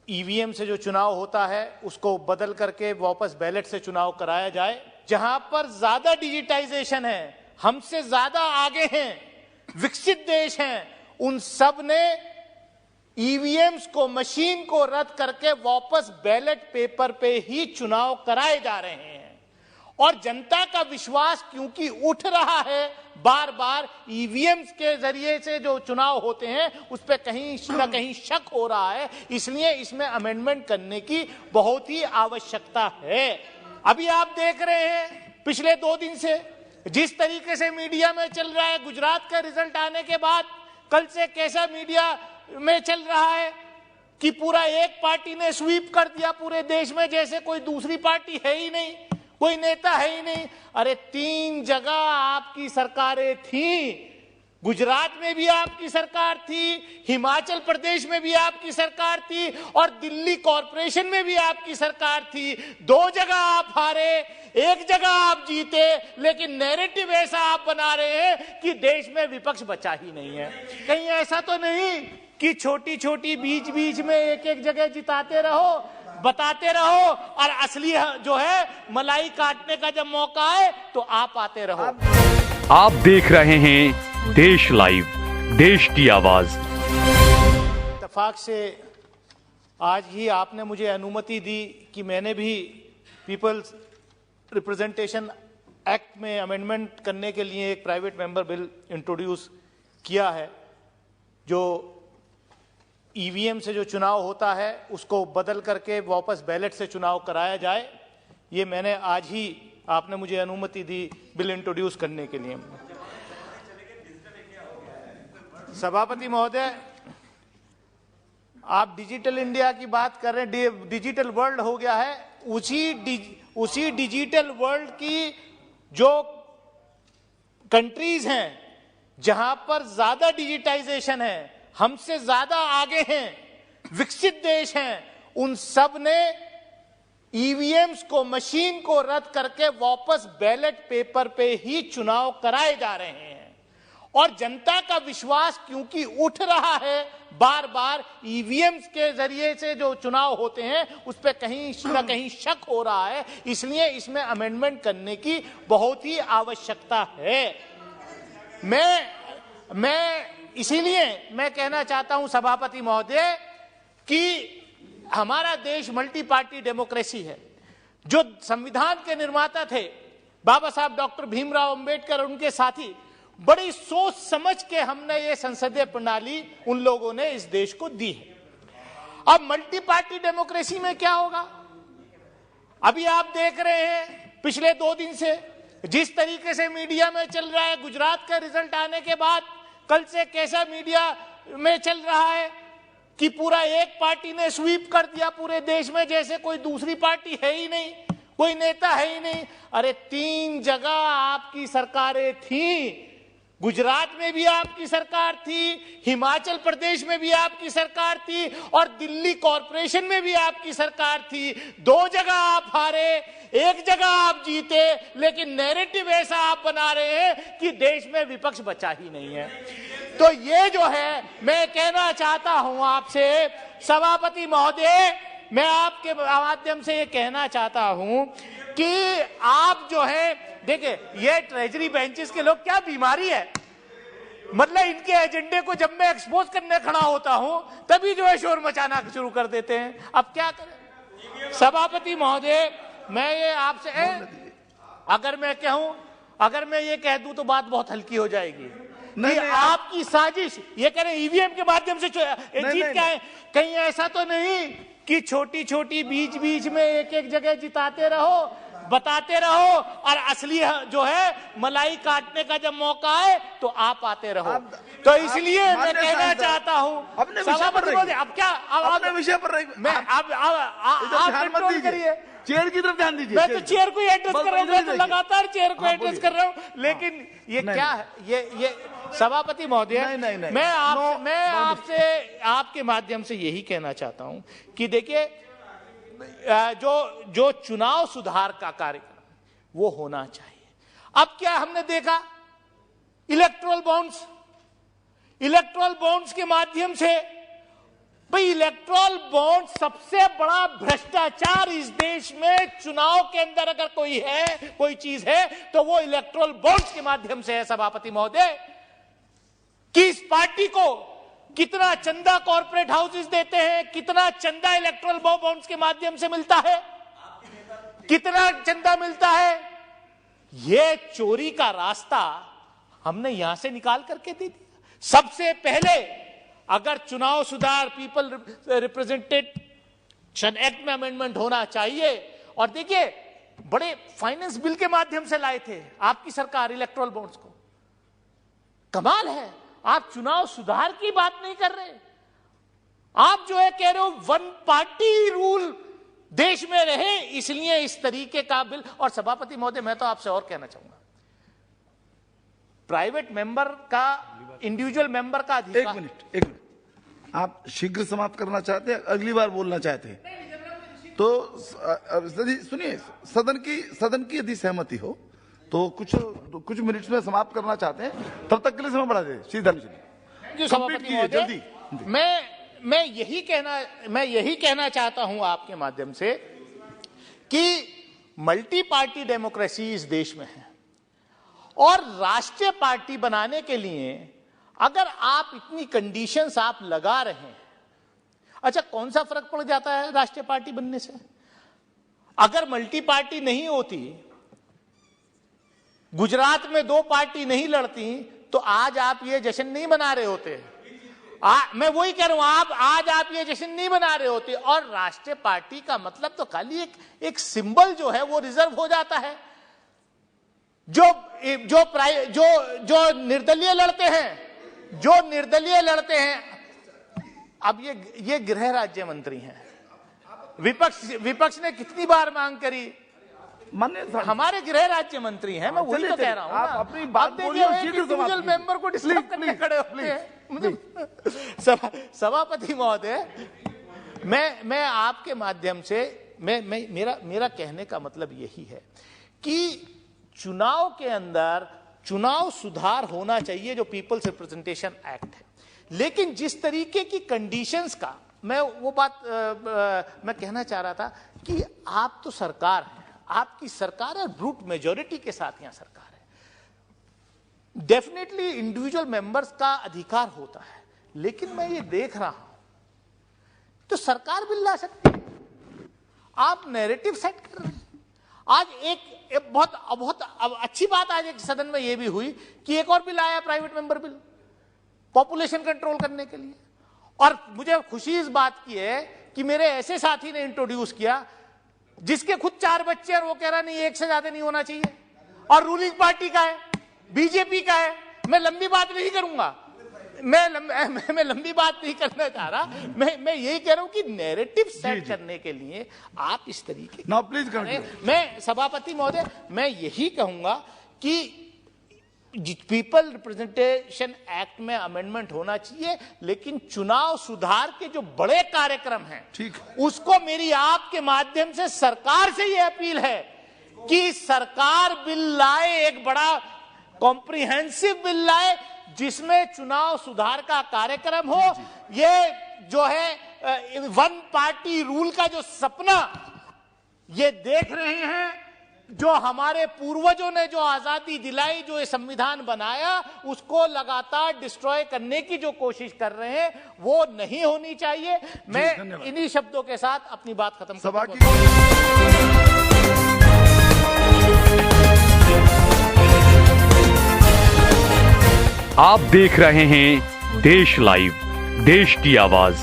EVM से जो चुनाव होता है उसको बदल करके वापस बैलेट से चुनाव कराया जाए। जहां पर ज्यादा डिजिटाइजेशन है, हमसे ज्यादा आगे हैं, विकसित देश हैं, उन सब ने ईवीएम्स को, मशीन को रद्द करके वापस बैलेट पेपर पे ही चुनाव कराए जा रहे हैं। और जनता का विश्वास क्योंकि उठ रहा है, बार बार ईवीएम्स के जरिए से जो चुनाव होते हैं उस पर कहीं ना कहीं शक हो रहा है, इसलिए इसमें अमेंडमेंट करने की बहुत ही आवश्यकता है। अभी आप देख रहे हैं पिछले 2 दिन से जिस तरीके से मीडिया में चल रहा है, गुजरात का रिजल्ट आने के बाद कल से कैसा मीडिया में चल रहा है कि पूरा एक पार्टी ने स्वीप कर दिया पूरे देश में, जैसे कोई दूसरी पार्टी है ही नहीं, कोई नेता है ही नहीं। अरे 3 जगह आपकी सरकारें थी, गुजरात में भी आपकी सरकार थी, हिमाचल प्रदेश में भी आपकी सरकार थी और दिल्ली कॉरपोरेशन में भी आपकी सरकार थी। 2 जगह आप हारे, 1 जगह आप जीते, लेकिन नैरेटिव ऐसा आप बना रहे हैं कि देश में विपक्ष बचा ही नहीं है। कहीं ऐसा तो नहीं कि छोटी छोटी बीच बीच में एक जगह जिताते रहो, बताते रहो और असली जो है मलाई काटने का जब मौका आए तो आप आते रहो। आप देख रहे हैं देश लाइव, देश की आवाज। इत्तेफाक से आज ही आपने मुझे अनुमति दी कि मैंने भी पीपल्स रिप्रेजेंटेशन एक्ट में अमेंडमेंट करने के लिए एक प्राइवेट मेंबर बिल इंट्रोड्यूस किया है। जो ईवीएम से जो चुनाव होता है उसको बदल करके वापस बैलेट से चुनाव कराया जाए, ये मैंने आज ही, आपने मुझे अनुमति दी बिल इंट्रोड्यूस करने के लिए। सभापति महोदय, आप डिजिटल इंडिया की बात कर रहे हैं, डिजिटल वर्ल्ड हो गया है। उसी डिजिटल वर्ल्ड की जो कंट्रीज हैं जहां पर ज्यादा डिजिटाइजेशन है, हमसे ज्यादा आगे हैं, विकसित देश हैं, उन सब ने ईवीएम्स को, मशीन को रद्द करके वापस बैलेट पेपर पे ही चुनाव कराए जा रहे हैं। और जनता का विश्वास क्योंकि उठ रहा है, बार बार ईवीएम्स के जरिए से जो चुनाव होते हैं उस पर कहीं ना कहीं शक हो रहा है, इसलिए इसमें अमेंडमेंट करने की बहुत ही आवश्यकता है। मैं इसीलिए मैं कहना चाहता हूं सभापति महोदय कि हमारा देश मल्टी पार्टी डेमोक्रेसी है। जो संविधान के निर्माता थे बाबा साहब डॉक्टर भीमराव अंबेडकर और उनके साथी, बड़ी सोच समझ के हमने ये संसदीय प्रणाली उन लोगों ने इस देश को दी है। अब मल्टी पार्टी डेमोक्रेसी में क्या होगा? अभी आप देख रहे हैं पिछले 2 दिन से जिस तरीके से मीडिया में चल रहा है, गुजरात का रिजल्ट आने के बाद कल से कैसा मीडिया में चल रहा है कि पूरा एक पार्टी ने स्वीप कर दिया पूरे देश में, जैसे कोई दूसरी पार्टी है ही नहीं, कोई नेता है ही नहीं। अरे 3 जगह आपकी सरकारें थी, गुजरात में भी आपकी सरकार थी, हिमाचल प्रदेश में भी आपकी सरकार थी और दिल्ली कॉरपोरेशन में भी आपकी सरकार थी। 2 जगह आप हारे, 1 जगह आप जीते, लेकिन नैरेटिव ऐसा आप बना रहे हैं कि देश में विपक्ष बचा ही नहीं है। तो ये जो है, मैं कहना चाहता हूं आपसे सभापति महोदय, मैं आपके माध्यम से ये कहना चाहता हूं कि आप जो है, देखिए ये ट्रेजरी बेंचेस के लोग, क्या बीमारी है, मतलब इनके एजेंडे को जब मैं एक्सपोज करने खड़ा होता हूं तभी जो है शोर मचाना शुरू कर देते हैं। अब क्या करें सभापति महोदय, मैं ये आपसे अगर मैं ये कह दूं तो बात बहुत हल्की हो जाएगी। नहीं, आपकी साजिश, ये कह रहे हैं ईवीएम के माध्यम से जीत क्या है। कहीं ऐसा तो नहीं कि छोटी छोटी बीच बीच में एक जगह जिताते रहो, बताते रहो और असली जो है मलाई काटने का जब मौका आए तो आप आते रहो। तो इसलिए मैं कहना चाहता हूं अपने विषय पर रहिए। अब क्या अपने विषय पर रहिए। मैं आप कंट्रोल करिए, चेयर की तरफ ध्यान दीजिए। मैं तो चेयर को एड्रेस कर रहा हूं, मैं तो लगातार चेयर को एड्रेस कर रहा हूं, लेकिन ये क्या है, ये सभापति महोदय, मैं आपसे आपके माध्यम से यही कहना चाहता हूं कि देखिए जो चुनाव सुधार का कार्यक्रम वो होना चाहिए। अब क्या हमने देखा, इलेक्टोरल बॉन्ड्स के माध्यम से भाई इलेक्ट्रल बॉन्ड सबसे बड़ा भ्रष्टाचार इस देश में चुनाव के अंदर अगर कोई चीज है तो वो इलेक्ट्रल बॉन्ड्स के माध्यम से है सभापति महोदय। कि इस पार्टी को कितना चंदा कॉर्पोरेट हाउसेस देते हैं, कितना चंदा इलेक्ट्रल बॉन्ड्स के माध्यम से मिलता है, कितना चंदा मिलता है, ये चोरी का रास्ता हमने यहां से निकाल करके दे दिया। सबसे पहले अगर चुनाव सुधार पीपल रिप्रेजेंटेशन एक्ट में अमेंडमेंट होना चाहिए, और देखिए बड़े फाइनेंस बिल के माध्यम से लाए थे आपकी सरकार इलेक्ट्रल बॉन्ड्स को। कमाल है, आप चुनाव सुधार की बात नहीं कर रहे, आप जो है कह रहे हो वन पार्टी रूल देश में रहे इसलिए इस तरीके का बिल। और सभापति महोदय मैं तो आपसे और कहना चाहूंगा, प्राइवेट मेंबर का इंडिविजुअल मेंबर का अधिकार। एक मिनट, आप शीघ्र समाप्त करना चाहते हैं, अगली बार बोलना चाहते हैं तो सुनिए, सदन की यदि सहमति हो तो कुछ मिनट्स में समाप्त करना चाहते हैं, तब तक के लिए समय बढ़ा दे। सीधर जल्दी। मैं यही कहना चाहता हूं आपके माध्यम से कि मल्टी पार्टी डेमोक्रेसी इस देश में है, और राष्ट्रीय पार्टी बनाने के लिए अगर आप इतनी कंडीशंस आप लगा रहे हैं, अच्छा कौन सा फर्क पड़ जाता है राष्ट्रीय पार्टी बनने से? अगर मल्टी पार्टी नहीं होती, गुजरात में 2 पार्टी नहीं लड़ती, तो आज आप ये जश्न नहीं मना रहे होते। मैं वही कह रहा हूं, आज आप ये जश्न नहीं मना रहे होते। और राष्ट्रीय पार्टी का मतलब तो खाली एक सिंबल जो है वो रिजर्व हो जाता है। जो निर्दलीय लड़ते हैं, अब ये गृह राज्य मंत्री हैं। विपक्ष ने कितनी बार मांग करी, हमारे गृह राज्य मंत्री हैं, मैं वही तो कह रहा हूं। आप अपनी बात बोलिए, इंडिविजुअल मेंबर को डिस्टर्ब करने खड़े होते हैं। सभापति महोदय, मैं आपके माध्यम से मेरा कहने का मतलब यही है कि चुनाव के अंदर चुनाव सुधार होना चाहिए जो पीपल्स रिप्रेजेंटेशन एक्ट है, लेकिन जिस तरीके की कंडीशंस का मैं वो बात मैं कहना चाह रहा था कि आप तो सरकार हैं, आपकी सरकार है, ब्रूट मेजॉरिटी के साथ यहां सरकार है। डेफिनेटली इंडिविजुअल मेंबर्स का अधिकार होता है, लेकिन मैं ये देख रहा हूं तो सरकार बिल ला सकती है, आप नैरेटिव सेट कर रहे हैं। आज एक बहुत अच्छी बात आज एक सदन में यह भी हुई कि एक और बिल आया, private member bill, population control करने के लिए। और मुझे खुशी इस बात की है कि मेरे ऐसे साथी ने इंट्रोड्यूस किया जिसके खुद 4 बच्चे, और वो कह रहा नहीं 1 से ज्यादा नहीं होना चाहिए, और रूलिंग पार्टी का है, बीजेपी का है। मैं लंबी बात नहीं करूंगा, मैं लंबी बात नहीं करना चाह रहा, मैं यही कह रहा हूं कि नैरेटिव सेट करने के लिए आप इस तरीके नाउ प्लीज कंटिन्यू। मैं सभापति महोदय, मैं यही कहूंगा कि पीपल रिप्रेजेंटेशन एक्ट में अमेंडमेंट होना चाहिए, लेकिन चुनाव सुधार के जो बड़े कार्यक्रम हैं, ठीक, उसको मेरी आपके माध्यम से सरकार से यह अपील है कि सरकार बिल लाए, एक बड़ा कॉम्प्रिहेंसिव बिल लाए जिसमें चुनाव सुधार का कार्यक्रम हो। ये जो है वन पार्टी रूल का जो सपना ये देख रहे हैं, जो हमारे पूर्वजों ने जो आजादी दिलाई, जो ये संविधान बनाया, उसको लगातार डिस्ट्रॉय करने की जो कोशिश कर रहे हैं, वो नहीं होनी चाहिए। मैं इन्हीं शब्दों के साथ अपनी बात खत्म सभा करता हूं। आप देख रहे हैं देश लाइव, देश की आवाज।